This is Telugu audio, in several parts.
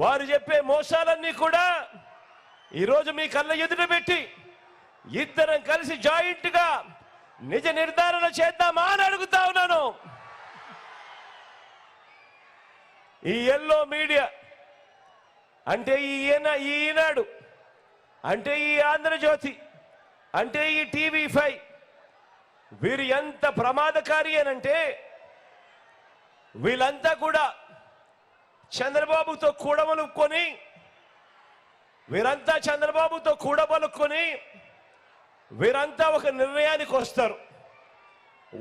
వారు చెప్పే మోసాలన్నీ కూడా ఈరోజు మీ కళ్ళ ఎదుట పెట్టి ఇద్దరం కలిసి జాయింట్ గా నిజ నిర్ధారణ చేద్దామా అని అడుగుతా ఉన్నాను. ఈ ఎల్లో మీడియా అంటే ఈనాడు అంటే ఈ ఆంధ్రజ్యోతి అంటే ఈ TV5 వీరు ఎంత ప్రమాదకారి అనంటే వీళ్ళంతా కూడా చంద్రబాబుతో కూడబలుక్కొని వీరంతా ఒక నిర్ణయానికి వస్తారు.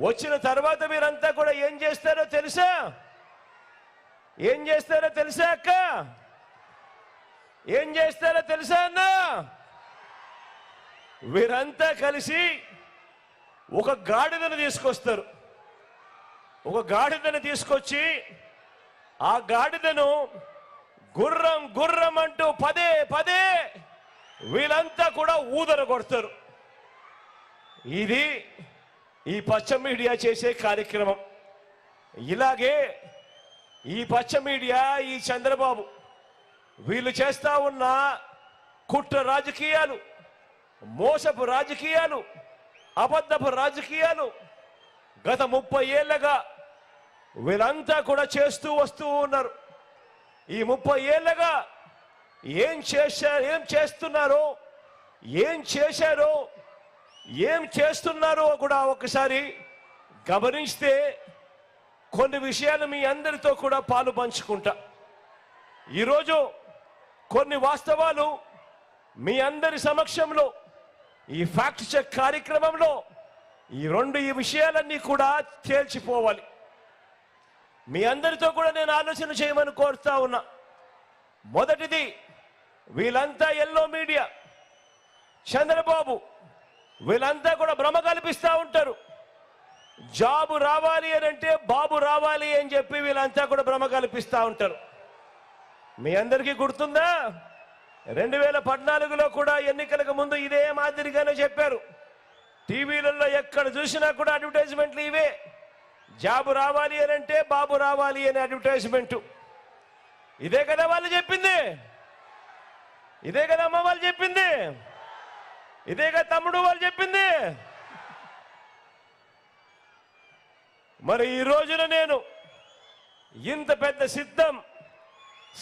వచ్చిన తర్వాత వీరంతా కూడా ఏం చేస్తారో తెలుసా అక్క? ఏం చేస్తారో తెలుసా అన్న? వీరంతా కలిసి ఒక గాడిదను తీసుకొస్తారు. ఒక గాడిదను తీసుకొచ్చి ఆ గాడిదను గుర్రం గుర్రం అంటూ పదే పదే వీళ్ళంతా కూడా ఊదర కొడతారు. ఇది ఈ పచ్చ మీడియా చేసే కార్యక్రమం. ఇలాగే ఈ పచ్చ మీడియా, ఈ చంద్రబాబు వీళ్ళు చేస్తా ఉన్న కుట్ర రాజకీయాలు, మోసపు రాజకీయాలు, అబద్ధపు రాజకీయాలు గత 30 ఏళ్లుగా వీళ్ళంతా కూడా చేస్తూ వస్తూ ఉన్నారు. ఈ 30 ఏళ్లుగా ఏం చేస్తున్నారో, ఏం చేశారో, ఏం చేస్తున్నారో కూడా ఒకసారి గమనిస్తే కొన్ని విషయాలు మీ అందరితో కూడా పాలు పంచుకుంటా. ఈరోజు కొన్ని వాస్తవాలు మీ అందరి సమక్షంలో ఈ ఫ్యాక్ట్ చెక్ కార్యక్రమంలో ఈ విషయాలన్నీ కూడా తేల్చిపోవాలి. మీ అందరితో కూడా నేను ఆలోచన చేయమని కోరుతా ఉన్నా. మొదటిది, వీళ్ళంతా ఎల్లో మీడియా, చంద్రబాబు వీళ్ళంతా కూడా భ్రమ కల్పిస్తూ ఉంటారు. జాబు రావాలి అని అంటే బాబు రావాలి అని చెప్పి వీళ్ళంతా కూడా భ్రమ కల్పిస్తూ ఉంటారు. మీ అందరికీ గుర్తుందా? 2014లో కూడా ఎన్నికలకు ముందు ఇదే మాదిరిగానే చెప్పారు. టీవీలలో ఎక్కడ చూసినా కూడా అడ్వర్టైజ్మెంట్లు ఇవే. జాబు రావాలి అని అంటే బాబు రావాలి అనే అడ్వర్టైజ్మెంట్. ఇదే కదా వాళ్ళు చెప్పింది, ఇదే కదా అమ్మ వాళ్ళు చెప్పింది, ఇదే కదా తమ్ముడు వాళ్ళు చెప్పింది. మరి ఈ రోజున నేను ఇంత పెద్ద సిద్ధం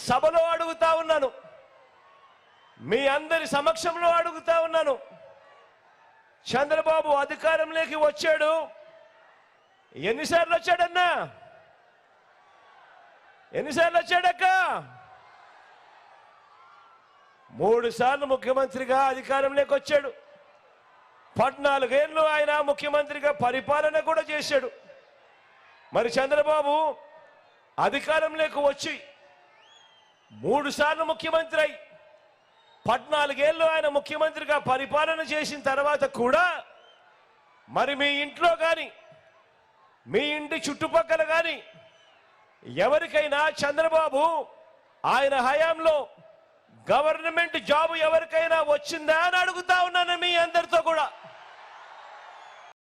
సభలో అడుగుతా ఉన్నాను, మీ అందరి సమక్షంలో అడుగుతా ఉన్నాను. చంద్రబాబు అధికారంలోకి వచ్చాడు, ఎన్నిసార్లు వచ్చాడన్నా? ఎన్నిసార్లు వచ్చాడక్క? 3 సార్లు ముఖ్యమంత్రిగా అధికారంలోకి వచ్చాడు. 14 ఏళ్ళు ఆయన ముఖ్యమంత్రిగా పరిపాలన కూడా చేశాడు. మరి చంద్రబాబు అధికారంలోకి వచ్చి 3 సార్లు ముఖ్యమంత్రి అయి 14 ఏళ్ళు ఆయన ముఖ్యమంత్రిగా పరిపాలన చేసిన తర్వాత కూడా మరి మీ ఇంట్లో కానీ మీ ఇంటి చుట్టుపక్కల కానీ ఎవరికైనా చంద్రబాబు ఆయన హయాంలో గవర్నమెంట్ జాబ్ ఎవరికైనా వచ్చిందా అని అడుగుతా ఉన్నాను మీ అందరితో కూడా.